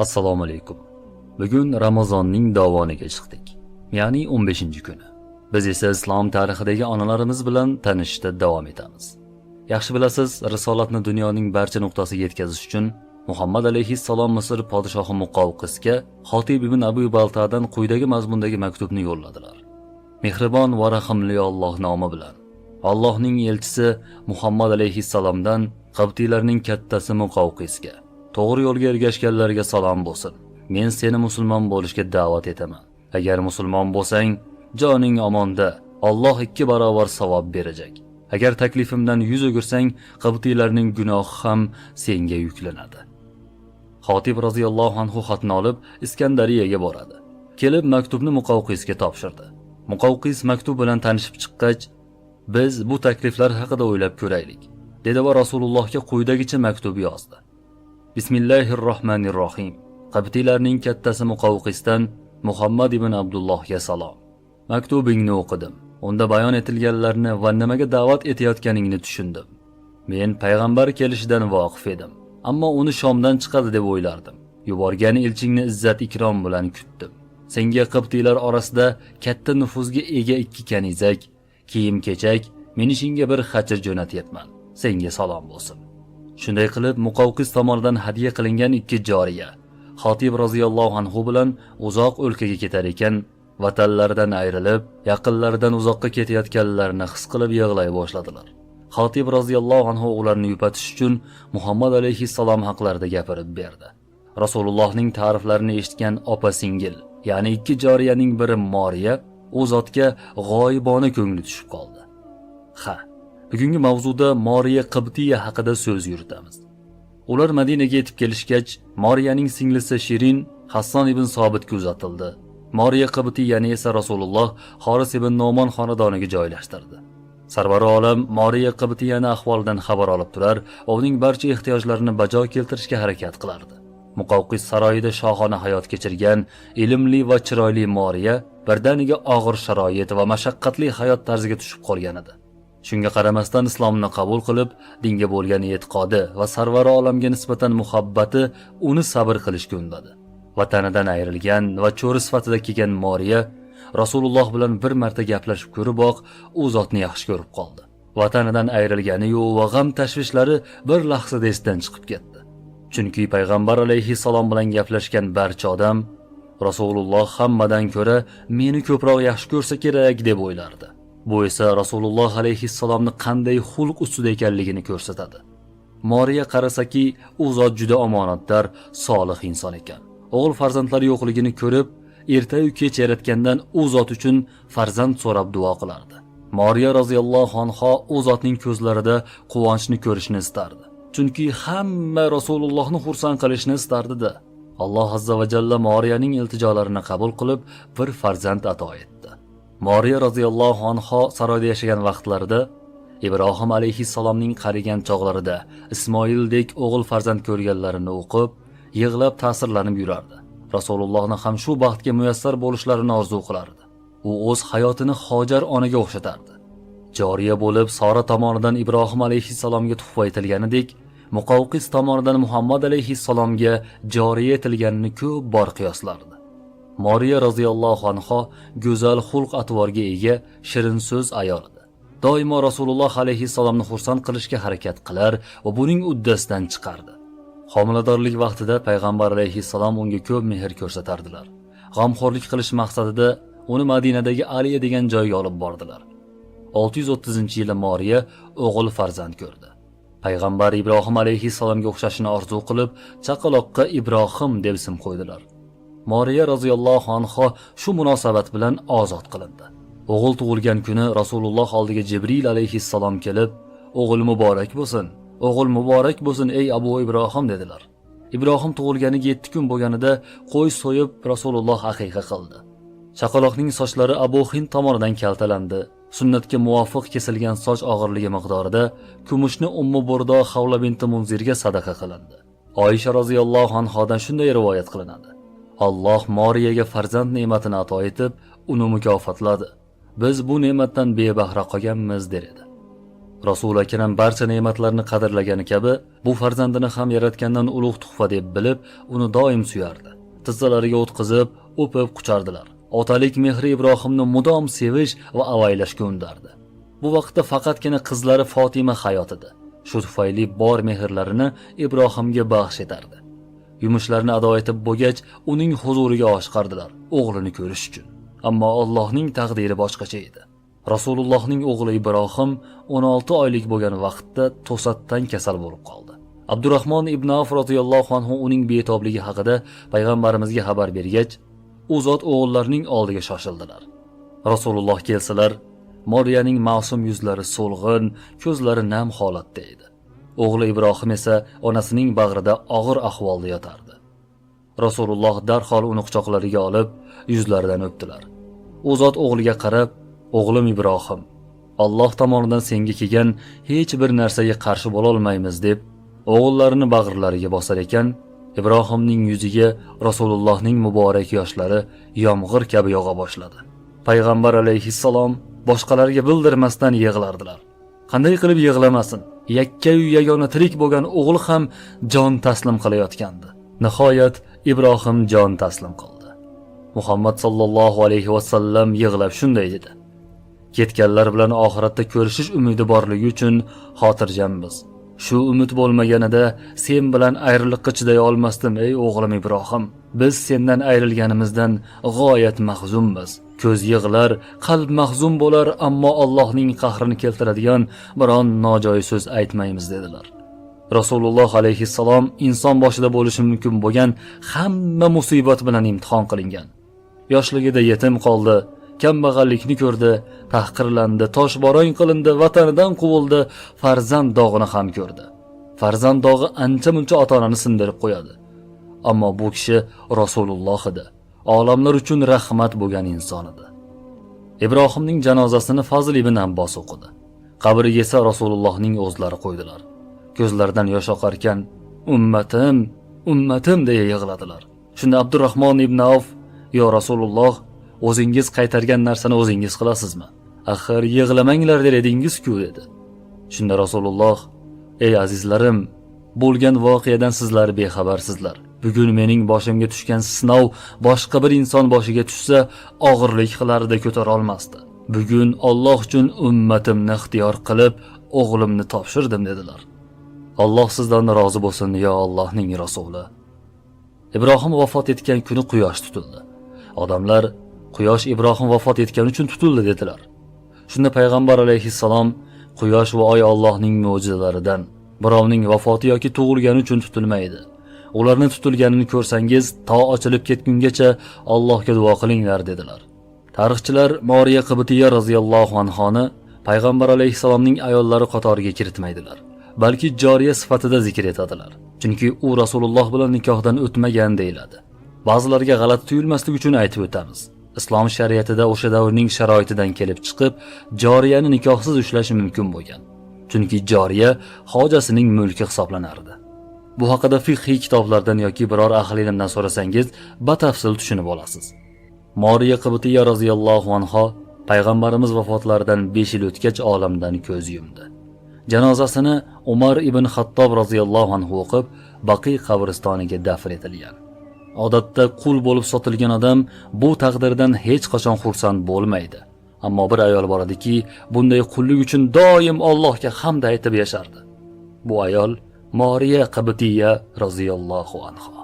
Assalomu alaykum. Bugun Ramazonning davoniga chiqdik. Ya'ni 15-kuni. Biz esa islom tarixidagi onalarimiz bilan tanishishda davom etamiz. Yaxshi bilasiz, risolatni dunyoning barcha nuqtasiga yetkazish uchun Muhammad alayhissalom Misr podshohi Muqawqisga Xotib ibn Abu Baltadan quyidagi mazmundagi maktubni yo'lladilar. Mehribon va rahimli Alloh nomi bilan. Allohning elchisi Muhammad alayhissalomdan Qabtiylarning kattasi Muqawqisga to'g'ri yo'lga ergashganlarga salom bo'lsin. Men seni musulmon bo'lishga da'vat etaman. Agar musulmon bo'lsang, joning omonda, Alloh 2 barobar savob berajak. Agar taklifimdan yuz o'girsang, Qabtiylarning gunohi ham senga yuklanadi. Xotib roziyallohu anhu xatni olib Iskandariyaga boradi. Kelib maktubni Muqawqisga topshirdi. Muqawqis maktub bilan tanishib chiqqach, biz bu takliflar haqida o'ylab ko'raylik, dedi va Rasulullohga quyidagicha maktub yozdi. Bismillahirrohmanirrohim. Qabtiylarning kattasi Muqawqisdan Muhammad ibn Abdullohga salom. Maktubingni o'qidim. Unda bayon etilganlarni va nimaga da'vat etayotganingni tushundim. Men payg'ambar kelishidan voqif edim, ammo uni Shomdan chiqadi deb o'ylardim. Yuborgan elchingni izzat-ikrom bilan kutdim. Senga Qabtiylar orasida katta nufuzga ega 2 kanizak, kiyim-kechak, menishingga bir xachir jo'natyapman. Senga salom bo'lsin. Shunday qilib Muqawqis tomonidan hadya qilingan 2 joriya Xotib roziyallohu anhu bilan uzoq o'lkaga ketar ekan, vatanlaridan ayrilib, yaqinlaridan uzoqqa ketayotganlarni his qilib yig'lay boshladilar. Xotib roziyallohu anhu ularni yupatish uchun Muhammad alayhissalom haqlarida gapirib berdi. Rasulullohning ta'riflarini eshitgan opa-singil, ya'ni 2 joriyaning biri Moriya, u zotga g'oyibona ko'ngli tushib qoldi. Bugungi mavzuda Moriya Qabtiya haqida so'z yuritamiz. Ular Madinaga yetib kelishgach, Moriyaning singlisi Shirin Hasson ibn Sobitga uzatildi. Moriya Qabtiyani esa Rasululloh Xoris ibn Nomon xonadoniga joylashtirdi. Sarvari olam Moriya Qabtiyani ahvolidan xabar olib turar va uning barcha ehtiyojlarini bajo keltirishga harakat qilardi. Muqawqis saroyida shohona hayot kechirgan ilmli va chiroyli Moriya birdaniga og'ir sharoit va mashaqqatli hayot tarziga tushib qolgan edi. Shunga qaramasdan islomni qabul qilib, dinga bo'lgan e'tiqodi va sarvari olamga nisbatan muhabbati uni sabr qilishga undadi. Vatanidan ayrilgan va cho'ri sifatida kelgan Moriya Rasululloh bilan bir marta gaplashib ko'riboq, u zotni yaxshi ko'rib qoldi. Vatanidan ayrilgani-yu va g'am tashvishlari bir lahzada esdan chiqib ketdi. Chunki payg'ambar alayhissalom bilan gaplashgan barcha odam Rasululloh hammadan ko'ra meni ko'proq yaxshi ko'rsa kerak deb o'ylardi. Bu esa Rasululloh alayhissalomni qanday xulq ustida ekanligini ko'rsatadi. Moriya qarasaki, u zot juda omonatdor, solih inson ekan. O'g'il farzandlari yo'qligini ko'rib, erta-yu kech yaratgandan u zot uchun farzand so'rab duo qilardi. Moriya roziyallohu anha u zotning ko'zlarida quvonchni ko'rishni istardi. Chunki hamma Rasulullohni xursand qilishni istardi-da. Alloh azza va jalla Moriyaning iltijolarini qabul qilib, bir farzand ato etdi. Moriya roziyallohu anha saroyda yashagan vaqtlarida Ibrohim alayhissalomning qarigan chog'larida Ismoildek o'g'il farzand ko'rganlarini o'qib, yig'lab ta'sirlanib yurardi. Rasulullohni ham shu baxtga muyassar bo'lishlarini orzu qilardi. U o'z hayotini Hojar onaga o'xshatardi. Joriya bo'lib Sora tomonidan Ibrohim alayhissalomga tuhfa etilganidek, Muqawqis tomonidan Muhammad alayhissalomga joriya etilganini ko'p bor qiyoslardi. Moriya roziyallohu anha go'zal xulq atvorga ega, shirin so'z ayol edi. Doimo Rasululloh alayhissalomni xursand qilishga harakat qilar va buning uddasidan chiqardi. Homiladorlik vaqtida payg'ambar alayhissalom unga ko'p mehr ko'rsatardilar. G'amxo'rlik qilish maqsadida uni Madinadagi Aliya degan joyga olib bordilar. 630-yili Moriya o'g'il farzand ko'rdi. Payg'ambar Ibrohim alayhissalomga o'xshashini orzu qilib, chaqaloqqa Ibrohim deb ism qo'ydilar. Moriya roziyallohu anha shu munosabat bilan ozod qilindi. O'g'il tug'ilgan kuni Rasululloh oldiga Jibril alayhissalom kelib, "O'g'il muborak bo'lsin. O'g'il muborak bo'lsin ey Abu Ibrohim" dedilar. Ibrohim tug'ilganiga 7 kun bo'lganida qo'y so'yib Rasululloh aqiqa qildi. Chaqaloqning sochlari Abu Hind tomonidan kaltalandi. Sunnatga muvofiq kesilgan soch og'irligi miqdorida kumushni Ummu Burdo Xavla binti Munzirga sadaqa qilindi. Oysha roziyallohu anhodan shunday rivoyat qilinadi. Alloh Moriyaga farzand ne'matini ato etib, uni mukofotladi. Biz bu ne'matdan bebahra qolganmiz der edi. Rasul akram barcha ne'matlarni qadrlagani kabi, bu farzandini ham yaratgandan ulug' tuhfa deb bilib, uni doim suyardi. Tizzalariga o'tkazib, o'pib quchardilar. Otalik mehri Ibrohimni mudom sevish va avaylashga undardi. Bu vaqtda faqatgina qizlari Fatima hayot edi. Shu tufayli bor mehrlarini Ibrohimga baxsh etardi. Yumushlarini ado etib bo'lgach, uning huzuriga oshiqardilar, o'g'lini ko'rish uchun. Ammo Allohning taqdiri boshqacha edi. Rasulullohning o'g'li Ibrohim 16 oylik bo'lgan vaqtda to'satdan kasal bo'lib qoldi. Abdurrahmon ibn Avf roziyallohu anhu uning betobligi haqida payg'ambarimizga xabar bergach, u zot o'g'illarining oldiga shoshildilar. Rasululloh kelsalar, Mariyaning ma'sum yuzlari so'lg'in, ko'zlari nam holatda edi. O'g'li Ibrohim esa onasining bag'rida og'ir ahvolda yotardi. Rasululloh darhol uni quchoqlariga olib, yuzlaridan o'pdilar. U zot o'g'liga qarab, "O'g'lim Ibrohim, Alloh tomonidan senga kelgan hech bir narsaga qarshi bo'la olmaymiz" deb o'g'illarini bag'rlariga bosar ekan, Ibrohimning yuziga Rasulullohning muborak yoshlari yomg'ir kabi yog'a boshladi. Payg'ambar alayhissalom boshqalarga bildirmasdan yig'lardilar. Qanday qilib yig'lamasin? Yakka-yu yagona tirik bo'lgan o'g'li ham jon taslim qilayotgandi. Nihoyat Ibrohim jon taslim qildi. Muhammad sallallohu alayhi va sallam yig'lab shunday dedi: "Ketganlar bilan oxiratda ko'rishish umidi borligi uchun xotirjammiz. Shu umid bo'lmaganida sen bilan ayriliqqa chiday olmasdim ey o'g'lim Ibrohim. Biz sendan ayrilganimizdan g'oyat mahzunmiz. Ko'z yig'lar, qalb mahzun bo'lar, ammo Allohning qahrini keltiradigan biron nojo'ya so'z aytmaymiz" dedilar. Rasululloh alayhissalom inson boshida bo'lishi mumkin bo'lgan hamma musibat bilan imtihon qilingan. Yoshligida yetim qoldi, kambag'allikni ko'rdi, tahqirlandi, toshbo'ron qilindi, vatanidan quvildi, farzand dog'ini ham ko'rdi. Farzand dog'i ancha-muncha ota-onani sindirib qo'yadi. Ammo bu kishi Rasululloh edi. Olamlar uchun rahmat bo'lgan inson edi. Ibrohimning janozasini Fazl ibn Abbos o'qidi. Qabriga esa Rasulullohning o'zlari qo'ydilar. Ko'zlaridan yosh oqarkan, "Ummatim, ummatim" deya yig'ladilar. Shunda Abdurrahmon ibn Avf, "Yo Rasululloh, o'zingiz qaytargan narsani o'zingiz qilasizmi? Axir yig'lamanglar der edingiz-ku" dedi. Shunda Rasululloh, "Ey azizlarim, bo'lgan voqeadan sizlar bexabarsizlar. Bugun mening boshimga tushgan sinov boshqa bir inson boshiga tushsa, og'irlik qilarida ko'tara olmasdi. Bugun Alloh uchun ummatimni ixtiyor qilib, o'g'limni topshirdim" dedilar. Alloh sizdan rozi bo'lsin, yo Allohning rasuli. Ibrohim vafot etgan kuni quyosh tutildi. Odamlar quyosh Ibrohim vafot etgani uchun tutildi dedilar. Shunda payg'ambar alayhissalom, quyosh va oy Allohning mo'jizalaridan, birovning vafoti yoki tug'ilgani uchun tutilmaydi. Ularni tutilganini ko'rsangiz, to ochilib ketgungacha Allohga duo qilinglar dedilar. Tarixchilar Mariya Qibtiya roziyallohu anhoni payg'ambar alayhissalomning ayollari qatoriga kiritmaydilar, balki joriya sifatida zikr etadilar. Chunki u Rasululloh bilan nikohdan o'tmagan deyiladi. Ba'zilarga g'alati tuyulmasligi uchun aytib o'tamiz. Islom shariatida o'sha davrning sharoitidan kelib chiqib, joriyani nikohsiz ushlash mumkin bo'lgan. Chunki joriya hojasining mulki hisoblanardi. Bu haqida fiqhiy kitoblardan yoki biror ahli ilmdan so'rasangiz, batafsil tushunib olasiz. Mariya Qibtiya roziyallohu anha payg'ambarimiz vafotlaridan 5 yil o'tgach olamdan ko'z yumdi. Janozasini Umar ibn Xattob roziyallohu anhu o'qib, Baqiy qabristoniga dafn etilgan. Odatda qul bo'lib sotilgan odam bu taqdirdan hech qachon xursand bo'lmaydi. Ammo bir ayol bor ediki, bunday qullik uchun doim Allohga hamd aytib yashardi. Bu ayol Mariya Qibtiya roziyallohu anha.